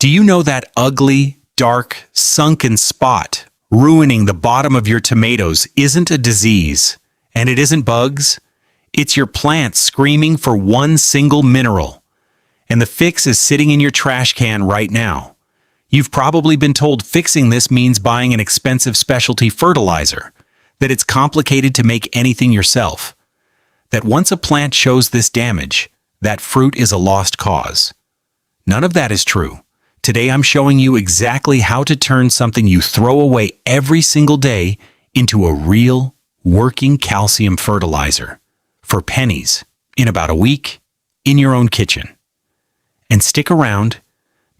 Do you know that ugly, dark, sunken spot ruining the bottom of your tomatoes isn't a disease, and it isn't bugs? It's your plant screaming for one single mineral. And the fix is sitting in your trash can right now. You've probably been told fixing this means buying an expensive specialty fertilizer, that it's complicated to make anything yourself, that once a plant shows this damage, that fruit is a lost cause. None of that is true. Today I'm showing you exactly how to turn something you throw away every single day into a real, working calcium fertilizer for pennies in about a week in your own kitchen. And stick around,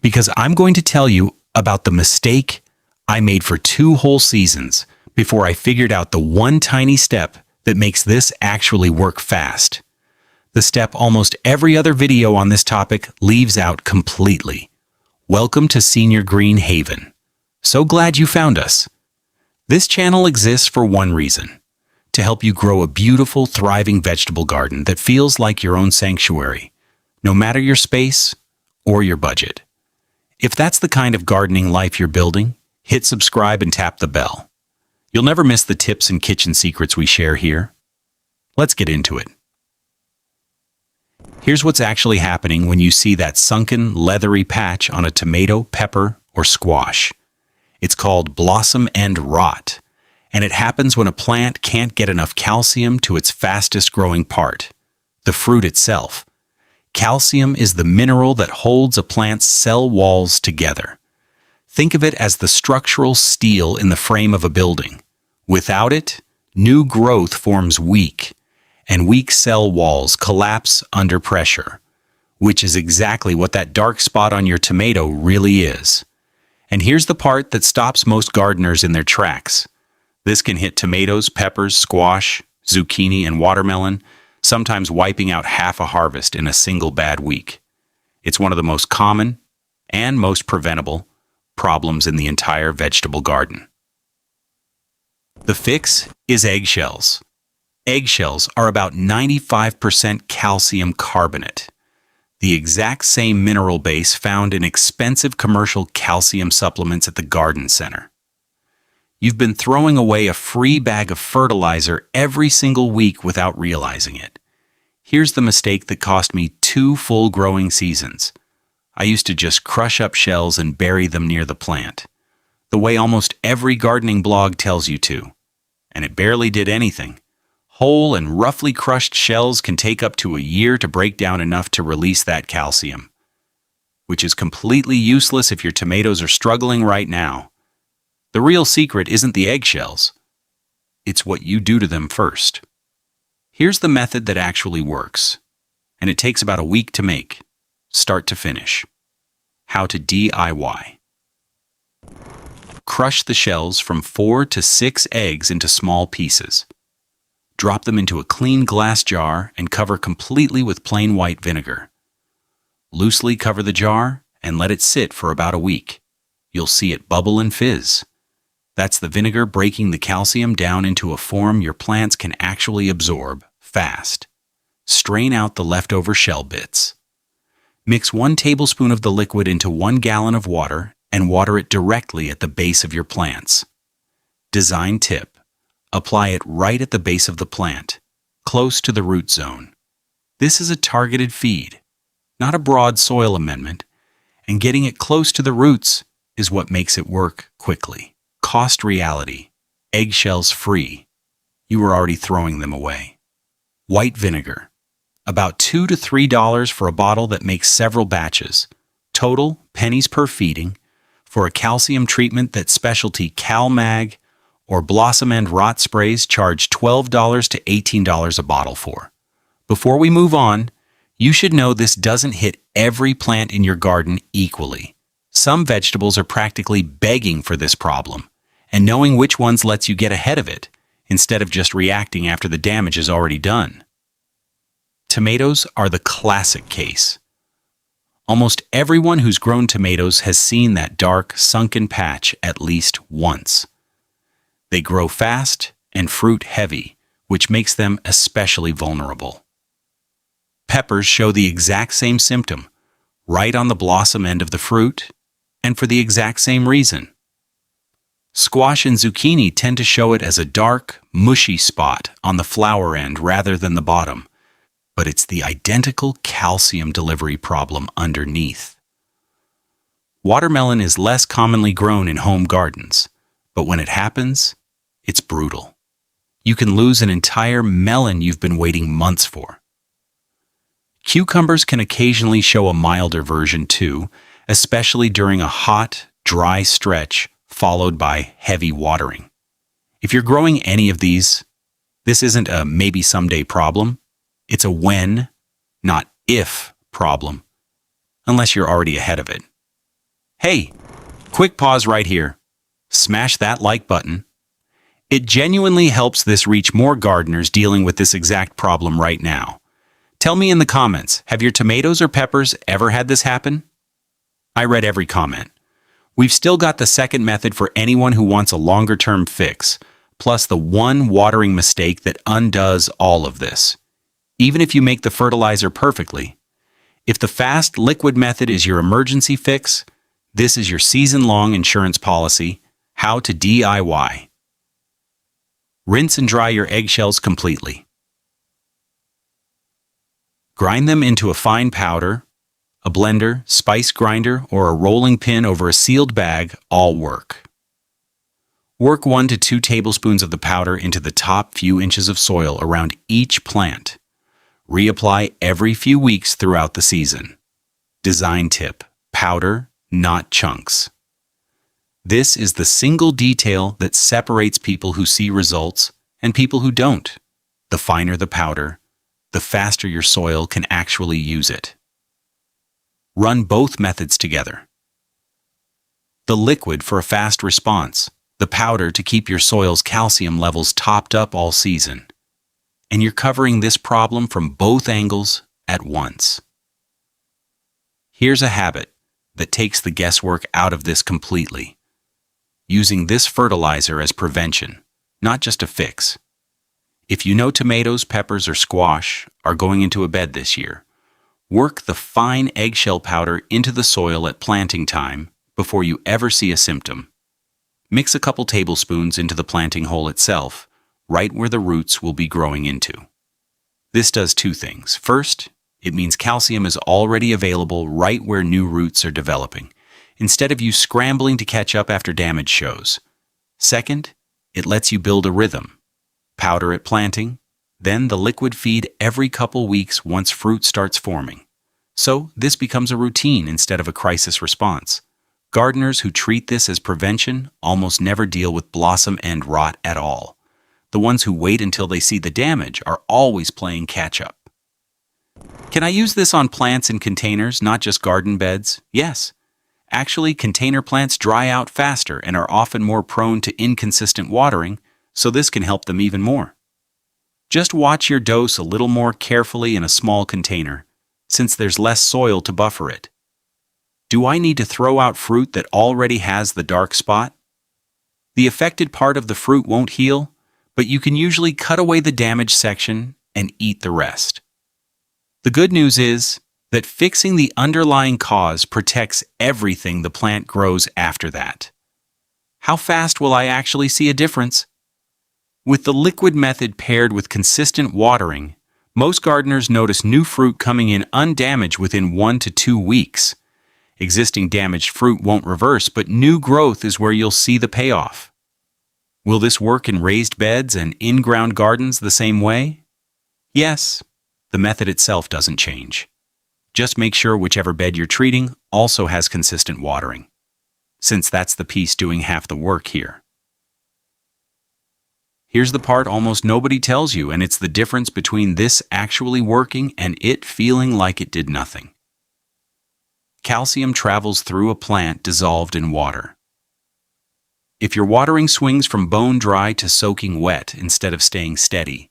because I'm going to tell you about the mistake I made for 2 whole seasons before I figured out the one tiny step that makes this actually work fast. The step almost every other video on this topic leaves out completely. Welcome to Senior Green Haven. So glad you found us. This channel exists for one reason: to help you grow a beautiful, thriving vegetable garden that feels like your own sanctuary, no matter your space or your budget. If that's the kind of gardening life you're building, hit subscribe and tap the bell. You'll never miss the tips and kitchen secrets we share here. Let's get into it. Here's what's actually happening when you see that sunken, leathery patch on a tomato, pepper, or squash. It's called blossom end rot, and it happens when a plant can't get enough calcium to its fastest growing part, the fruit itself. Calcium is the mineral that holds a plant's cell walls together. Think of it as the structural steel in the frame of a building. Without it, new growth forms weak, and weak cell walls collapse under pressure, which is exactly what that dark spot on your tomato really is. And here's the part that stops most gardeners in their tracks. This can hit tomatoes, peppers, squash, zucchini, and watermelon, sometimes wiping out half a harvest in a single bad week. It's one of the most common and most preventable problems in the entire vegetable garden. The fix is eggshells. Eggshells are about 95% calcium carbonate, the exact same mineral base found in expensive commercial calcium supplements at the garden center. You've been throwing away a free bag of fertilizer every single week without realizing it. Here's the mistake that cost me 2 full growing seasons. I used to just crush up shells and bury them near the plant, the way almost every gardening blog tells you to. And it barely did anything. Whole and roughly crushed shells can take up to a year to break down enough to release that calcium, which is completely useless if your tomatoes are struggling right now. The real secret isn't the eggshells. It's what you do to them first. Here's the method that actually works, and it takes about a week to make, start to finish. How to DIY. Crush the shells from 4 to 6 eggs into small pieces. Drop them into a clean glass jar and cover completely with plain white vinegar. Loosely cover the jar and let it sit for about a week. You'll see it bubble and fizz. That's the vinegar breaking the calcium down into a form your plants can actually absorb fast. Strain out the leftover shell bits. Mix 1 tablespoon of the liquid into 1 gallon of water and water it directly at the base of your plants. Design tip: apply it right at the base of the plant, close to the root zone. This is a targeted feed, not a broad soil amendment, and getting it close to the roots is what makes it work quickly. Cost reality: eggshells free. You were already throwing them away. White vinegar: about $2 to $3 for a bottle that makes several batches. Total, pennies per feeding. For a calcium treatment that specialty CalMag or Blossom End Rot sprays charge $12 to $18 a bottle for. Before we move on, you should know this doesn't hit every plant in your garden equally. Some vegetables are practically begging for this problem, and knowing which ones lets you get ahead of it, instead of just reacting after the damage is already done. Tomatoes are the classic case. Almost everyone who's grown tomatoes has seen that dark, sunken patch at least once. They grow fast and fruit heavy, which makes them especially vulnerable. Peppers show the exact same symptom, right on the blossom end of the fruit, and for the exact same reason. Squash and zucchini tend to show it as a dark, mushy spot on the flower end rather than the bottom, but it's the identical calcium delivery problem underneath. Watermelon is less commonly grown in home gardens, but when it happens, it's brutal. You can lose an entire melon you've been waiting months for. Cucumbers can occasionally show a milder version too, especially during a hot, dry stretch followed by heavy watering. If you're growing any of these, this isn't a maybe someday problem. It's a when, not if problem, unless you're already ahead of it. Hey, quick pause right here. Smash that like button. It genuinely helps this reach more gardeners dealing with this exact problem right now. Tell me in the comments, have your tomatoes or peppers ever had this happen? I read every comment. We've still got the second method for anyone who wants a longer-term fix, plus the one watering mistake that undoes all of this. Even if you make the fertilizer perfectly. If the fast liquid method is your emergency fix, this is your season-long insurance policy, how to DIY. Rinse and dry your eggshells completely. Grind them into a fine powder. A blender, spice grinder, or a rolling pin over a sealed bag all work. Work 1 to 2 tablespoons of the powder into the top few inches of soil around each plant. Reapply every few weeks throughout the season. Design tip: powder, not chunks. This is the single detail that separates people who see results and people who don't. The finer the powder, the faster your soil can actually use it. Run both methods together. The liquid for a fast response, the powder to keep your soil's calcium levels topped up all season. And you're covering this problem from both angles at once. Here's a habit that takes the guesswork out of this completely. Using this fertilizer as prevention, not just a fix. If you know tomatoes, peppers, or squash are going into a bed this year, work the fine eggshell powder into the soil at planting time before you ever see a symptom. Mix a couple tablespoons into the planting hole itself, right where the roots will be growing into. This does two things. First, it means calcium is already available right where new roots are developing, instead of you scrambling to catch up after damage shows. Second, it lets you build a rhythm. Powder at planting, then the liquid feed every couple weeks once fruit starts forming. So this becomes a routine instead of a crisis response. Gardeners who treat this as prevention almost never deal with blossom end rot at all. The ones who wait until they see the damage are always playing catch-up. Can I use this on plants in containers, not just garden beds? Yes. Actually, container plants dry out faster and are often more prone to inconsistent watering, so this can help them even more. Just watch your dose a little more carefully in a small container, since there's less soil to buffer it. Do I need to throw out fruit that already has the dark spot? The affected part of the fruit won't heal, but you can usually cut away the damaged section and eat the rest. The good news is that fixing the underlying cause protects everything the plant grows after that. How fast will I actually see a difference? With the liquid method paired with consistent watering, most gardeners notice new fruit coming in undamaged within 1 to 2 weeks. Existing damaged fruit won't reverse, but new growth is where you'll see the payoff. Will this work in raised beds and in-ground gardens the same way? Yes, the method itself doesn't change. Just make sure whichever bed you're treating also has consistent watering, since that's the piece doing half the work here. Here's the part almost nobody tells you, and it's the difference between this actually working and it feeling like it did nothing. Calcium travels through a plant dissolved in water. If your watering swings from bone dry to soaking wet instead of staying steady,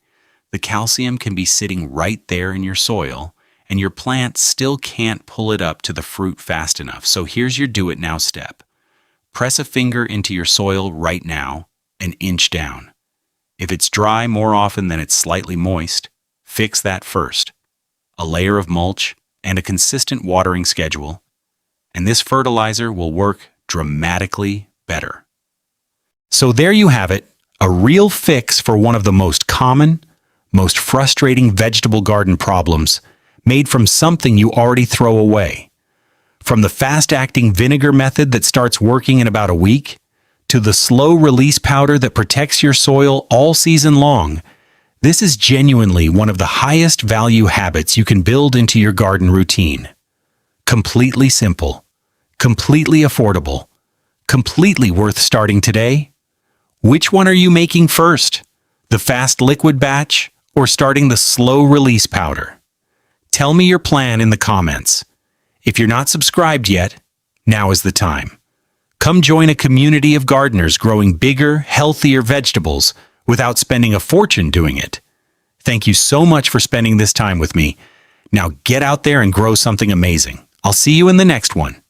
the calcium can be sitting right there in your soil, and your plant still can't pull it up to the fruit fast enough. So here's your do it now step. Press a finger into your soil right now, an inch down. If it's dry more often than it's slightly moist, fix that first. A layer of mulch and a consistent watering schedule. and this fertilizer will work dramatically better. So there you have it, a real fix for one of the most common, most frustrating vegetable garden problems, made from something you already throw away. From the fast-acting vinegar method that starts working in about a week, to the slow-release powder that protects your soil all season long, this is genuinely one of the highest value habits you can build into your garden routine. Completely simple, completely affordable, completely worth starting today. Which one are you making first? The fast liquid batch or starting the slow release powder? Tell me your plan in the comments. If you're not subscribed yet, now is the time. Come join a community of gardeners growing bigger, healthier vegetables without spending a fortune doing it. Thank you so much for spending this time with me. Now get out there and grow something amazing. I'll see you in the next one.